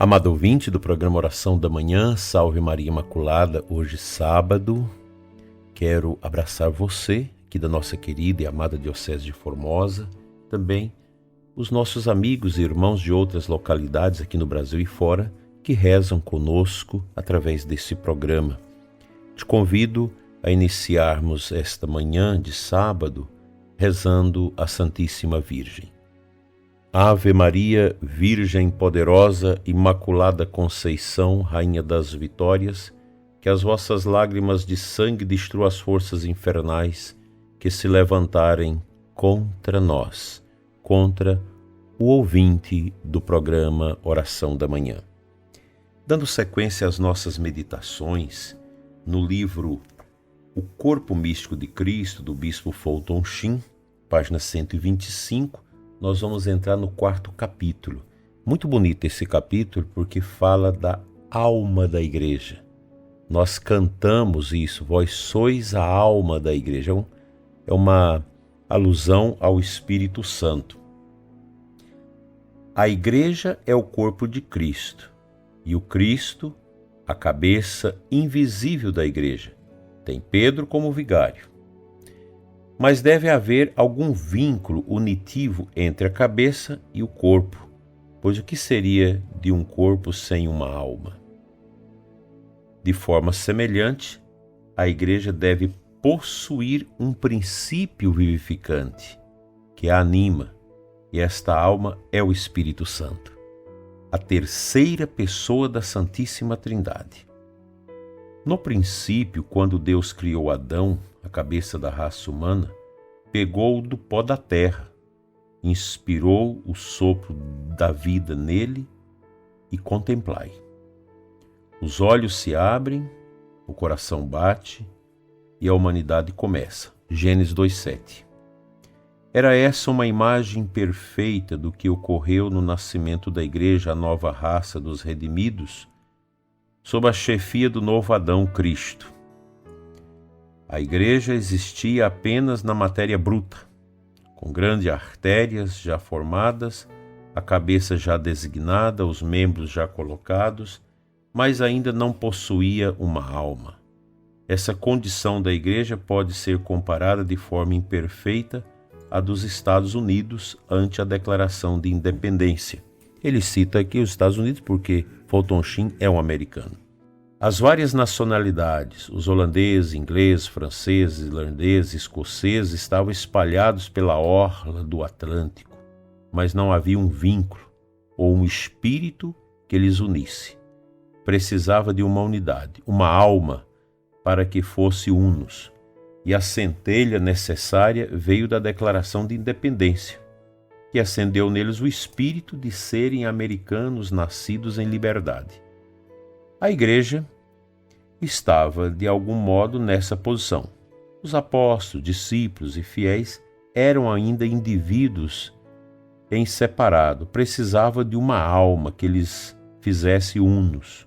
Amado ouvinte do programa Oração da Manhã, Salve Maria Imaculada, hoje sábado, quero abraçar você, aqui da nossa querida e amada Diocese de Formosa, também os nossos amigos e irmãos de outras localidades aqui no Brasil e fora, que rezam conosco através desse programa. Te convido a iniciarmos esta manhã de sábado rezando a Santíssima Virgem. Ave Maria, Virgem poderosa, Imaculada Conceição, Rainha das Vitórias, que as vossas lágrimas de sangue destruam as forças infernais que se levantarem contra nós, contra o ouvinte do programa Oração da Manhã. Dando sequência às nossas meditações, no livro O Corpo Místico de Cristo, do Bispo Fulton Sheen, página 125, nós vamos entrar no 4º capítulo. Muito bonito esse capítulo porque fala da alma da igreja. Nós cantamos isso, vós sois a alma da igreja. É uma alusão ao Espírito Santo. A igreja é o corpo de Cristo e o Cristo, a cabeça invisível da igreja. Tem Pedro como vigário. Mas deve haver algum vínculo unitivo entre a cabeça e o corpo, pois o que seria de um corpo sem uma alma? De forma semelhante, a igreja deve possuir um princípio vivificante, que a anima, e esta alma é o Espírito Santo, a terceira pessoa da Santíssima Trindade. No princípio, quando Deus criou Adão, a cabeça da raça humana, pegou do pó da terra, inspirou o sopro da vida nele e contemplai. Os olhos se abrem, o coração bate e a humanidade começa. Gênesis 2:7. Era essa uma imagem perfeita do que ocorreu no nascimento da igreja, a nova raça dos redimidos, sob a chefia do novo Adão, Cristo. A igreja existia apenas na matéria bruta, com grandes artérias já formadas, a cabeça já designada, os membros já colocados, mas ainda não possuía uma alma. Essa condição da igreja pode ser comparada de forma imperfeita à dos Estados Unidos ante a Declaração de Independência. Ele cita aqui os Estados Unidos porque Fulton Sheen é um americano. As várias nacionalidades, os holandeses, ingleses, franceses, irlandeses, escoceses, estavam espalhados pela orla do Atlântico, mas não havia um vínculo ou um espírito que lhes unisse. Precisava de uma unidade, uma alma, para que fosse unos, e a centelha necessária veio da Declaração de Independência, que acendeu neles o espírito de serem americanos nascidos em liberdade. A igreja estava, de algum modo, nessa posição. Os apóstolos, discípulos e fiéis eram ainda indivíduos em separado, precisavam de uma alma que lhes fizesse unos.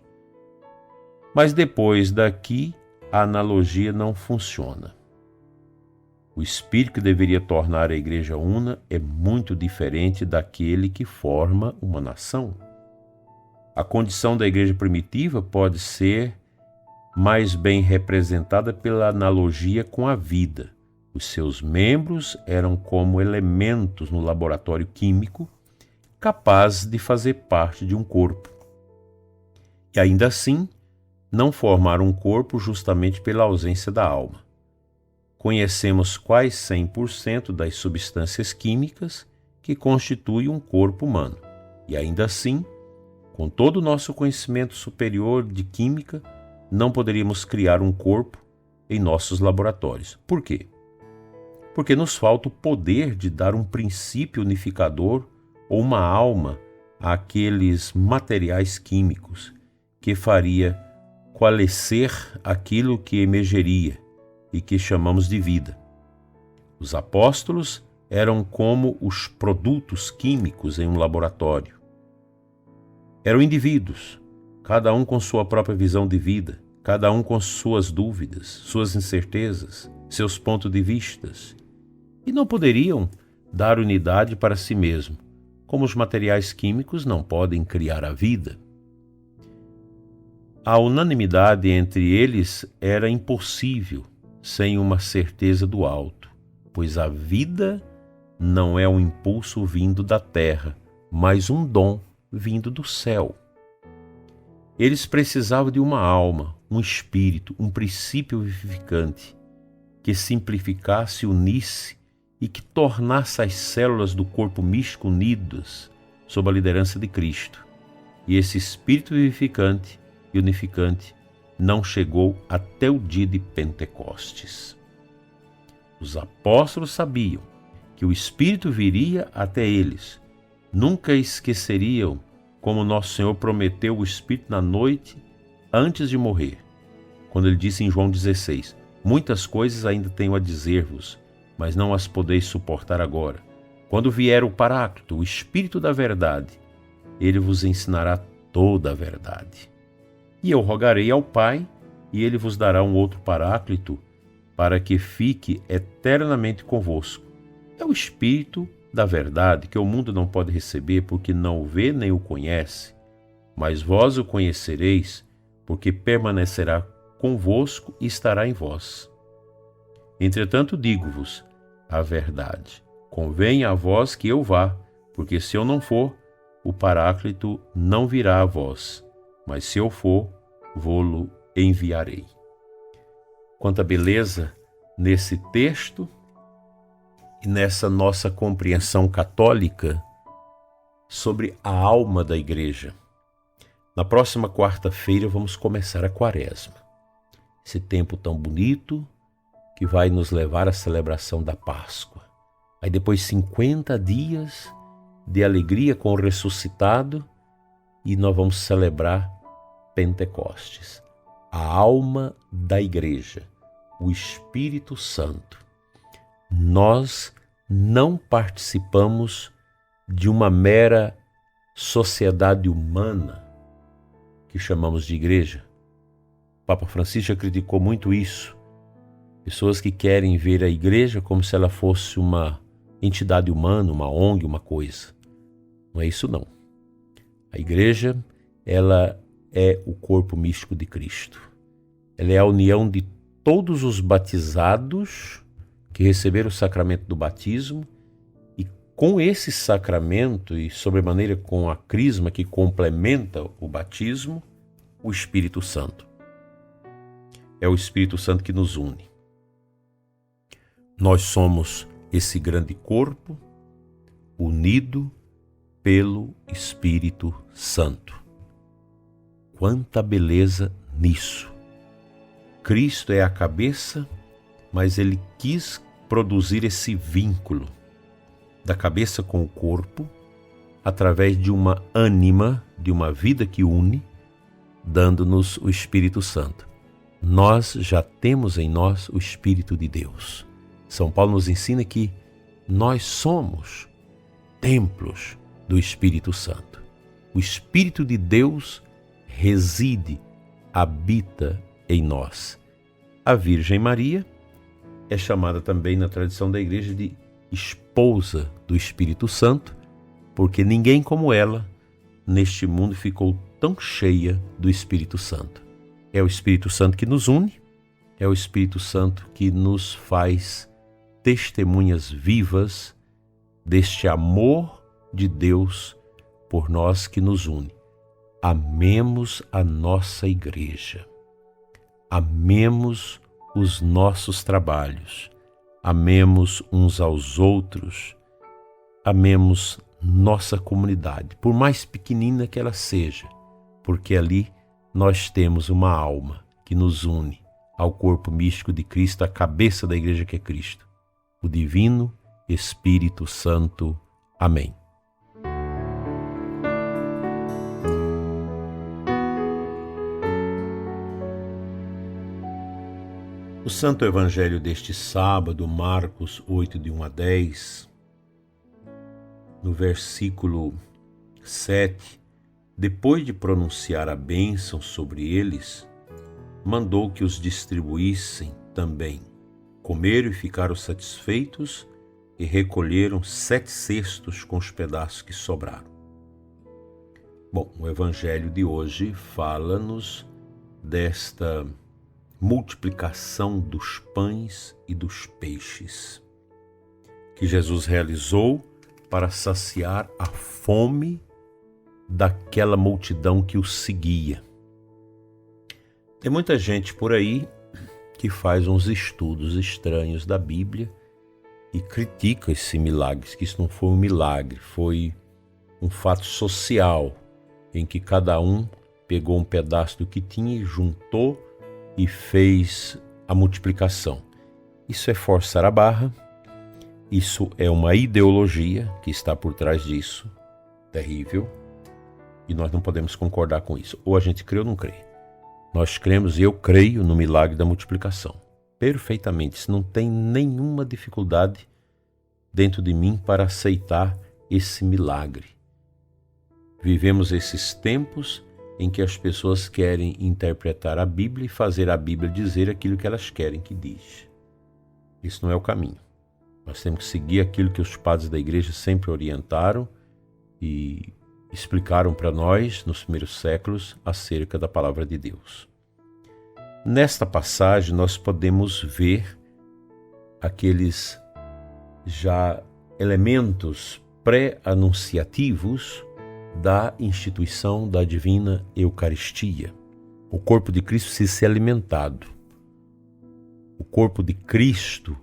Mas depois daqui, a analogia não funciona. O espírito que deveria tornar a igreja una é muito diferente daquele que forma uma nação. A condição da igreja primitiva pode ser mais bem representada pela analogia com a vida. Os seus membros eram como elementos no laboratório químico, capazes de fazer parte de um corpo. E ainda assim, não formaram um corpo justamente pela ausência da alma. Conhecemos quase 100% das substâncias químicas que constituem um corpo humano. E ainda assim, com todo o nosso conhecimento superior de química, não poderíamos criar um corpo em nossos laboratórios. Por quê? Porque nos falta o poder de dar um princípio unificador ou uma alma àqueles materiais químicos que faria coalescer aquilo que emergeria e que chamamos de vida. Os apóstolos eram como os produtos químicos em um laboratório. Eram indivíduos, cada um com sua própria visão de vida, cada um com suas dúvidas, suas incertezas, seus pontos de vistas, e não poderiam dar unidade para si mesmo, como os materiais químicos não podem criar a vida. A unanimidade entre eles era impossível sem uma certeza do alto, pois a vida não é um impulso vindo da terra, mas um dom vindo do céu. Eles precisavam de uma alma, um espírito, um princípio vivificante, que simplificasse, unisse e que tornasse as células do corpo místico unidas sob a liderança de Cristo. E esse espírito vivificante e unificante não chegou até o dia de Pentecostes. Os apóstolos sabiam que o Espírito viria até eles. Nunca esqueceriam como nosso Senhor prometeu o Espírito na noite antes de morrer, quando ele disse em João 16: muitas coisas ainda tenho a dizer-vos, mas não as podeis suportar agora. Quando vier o Paráclito, o Espírito da verdade, ele vos ensinará toda a verdade. E eu rogarei ao Pai, e ele vos dará um outro Paráclito, para que fique eternamente convosco. É o Espírito da verdade, que o mundo não pode receber, porque não o vê nem o conhece, mas vós o conhecereis, porque permanecerá convosco e estará em vós. Entretanto, digo-vos a verdade. Convém a vós que eu vá, porque se eu não for, o Paráclito não virá a vós, mas se eu for, vô-lo enviarei. Quanta beleza nesse texto e nessa nossa compreensão católica sobre a alma da igreja. Na próxima quarta-feira vamos começar a Quaresma, esse tempo tão bonito que vai nos levar à celebração da Páscoa. Aí depois 50 dias de alegria com o ressuscitado e nós vamos celebrar Pentecostes, a alma da igreja, o Espírito Santo. Nós não participamos de uma mera sociedade humana que chamamos de igreja. O Papa Francisco já criticou muito isso. Pessoas que querem ver a igreja como se ela fosse uma entidade humana, uma ONG, uma coisa. Não é isso não. A igreja, ela é o corpo místico de Cristo. Ela é a união de todos os batizados que receberam o sacramento do batismo, e com esse sacramento e sobremaneira com a crisma que complementa o batismo, o Espírito Santo. É o Espírito Santo que nos une. Nós somos esse grande corpo unido pelo Espírito Santo. Quanta beleza nisso! Cristo é a cabeça, mas ele quis produzir esse vínculo da cabeça com o corpo através de uma ânima, de uma vida que une, dando-nos o Espírito Santo. Nós já temos em nós o Espírito de Deus. São Paulo nos ensina que nós somos templos do Espírito Santo. O Espírito de Deus reside, habita em nós. A Virgem Maria é chamada também na tradição da igreja de esposa do Espírito Santo, porque ninguém como ela neste mundo ficou tão cheia do Espírito Santo. É o Espírito Santo que nos une, é o Espírito Santo que nos faz testemunhas vivas deste amor de Deus por nós que nos une. Amemos a nossa igreja, amemos os nossos trabalhos, amemos uns aos outros, amemos nossa comunidade, por mais pequenina que ela seja, porque ali nós temos uma alma que nos une ao corpo místico de Cristo, a cabeça da igreja que é Cristo, o Divino Espírito Santo. Amém. O Santo Evangelho deste sábado, Marcos 8, de 1 a 10, no versículo 7, depois de pronunciar a bênção sobre eles, mandou que os distribuíssem também. Comeram e ficaram satisfeitos e recolheram 7 cestos com os pedaços que sobraram. Bom, o Evangelho de hoje fala-nos desta multiplicação dos pães e dos peixes que Jesus realizou para saciar a fome daquela multidão que o seguia. Tem muita gente por aí que faz uns estudos estranhos da Bíblia e critica esse milagre, que isso não foi um milagre, foi um fato social em que cada um pegou um pedaço do que tinha e juntou e fez a multiplicação. Isso é forçar a barra, isso é uma ideologia que está por trás disso, terrível, e nós não podemos concordar com isso. Ou a gente crê ou não crê. Nós cremos e eu creio no milagre da multiplicação. Perfeitamente, isso não tem nenhuma dificuldade dentro de mim para aceitar esse milagre. Vivemos esses tempos em que as pessoas querem interpretar a Bíblia e fazer a Bíblia dizer aquilo que elas querem que diz. Isso não é o caminho. Nós temos que seguir aquilo que os padres da igreja sempre orientaram e explicaram para nós nos primeiros séculos acerca da palavra de Deus. Nesta passagem nós podemos ver aqueles já elementos pré-anunciativos da instituição da divina Eucaristia. O corpo de Cristo se alimentado. O corpo de Cristo,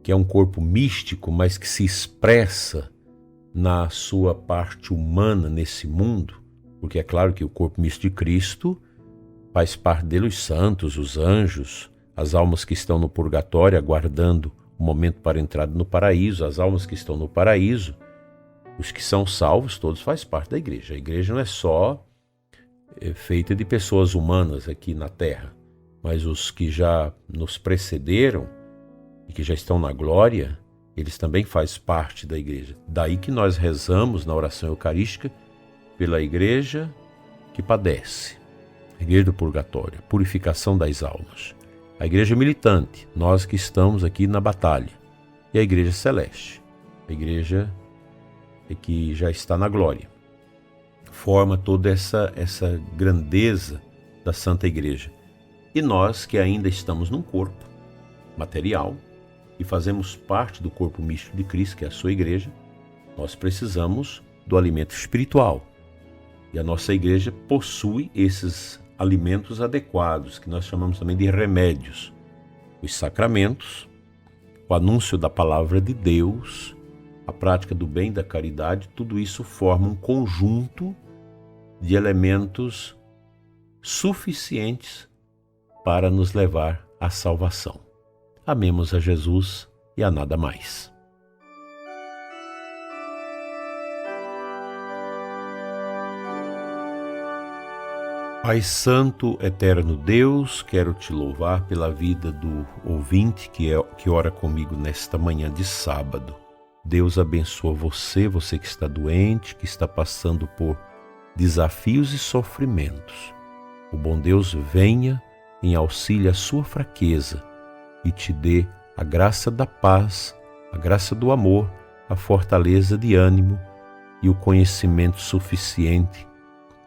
que é um corpo místico, mas que se expressa na sua parte humana nesse mundo, porque é claro que o corpo místico de Cristo faz parte dele os santos, os anjos, as almas que estão no purgatório aguardando o momento para a entrada no paraíso, as almas que estão no paraíso, os que são salvos, todos fazem parte da igreja. A igreja não é só feita de pessoas humanas aqui na terra, mas os que já nos precederam e que já estão na glória, eles também fazem parte da igreja. Daí que nós rezamos na oração eucarística pela igreja que padece, a igreja do purgatório, a purificação das almas. A igreja militante, nós que estamos aqui na batalha. E a igreja celeste, a igreja que já está na glória. Forma toda essa grandeza da Santa Igreja. E nós que ainda estamos num corpo material, e fazemos parte do corpo místico de Cristo, que é a sua igreja, nós precisamos do alimento espiritual. E a nossa igreja possui esses alimentos adequados, que nós chamamos também de remédios. Os sacramentos, o anúncio da palavra de Deus, a prática do bem e da caridade, tudo isso forma um conjunto de elementos suficientes para nos levar à salvação. Amemos a Jesus e a nada mais. Pai Santo, eterno Deus, quero te louvar pela vida do ouvinte que ora comigo nesta manhã de sábado. Deus abençoa você que está doente, que está passando por desafios e sofrimentos. O bom Deus venha em auxílio à sua fraqueza e te dê a graça da paz, a graça do amor, a fortaleza de ânimo e o conhecimento suficiente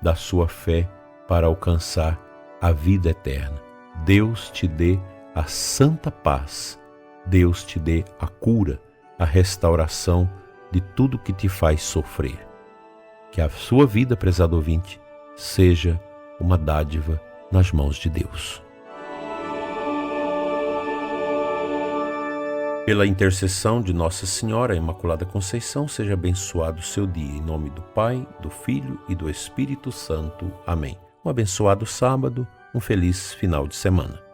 da sua fé para alcançar a vida eterna. Deus te dê a santa paz, Deus te dê a cura, a restauração de tudo que te faz sofrer. Que a sua vida, prezado ouvinte, seja uma dádiva nas mãos de Deus. Pela intercessão de Nossa Senhora Imaculada Conceição, seja abençoado o seu dia. Em nome do Pai, do Filho e do Espírito Santo. Amém. Um abençoado sábado, um feliz final de semana.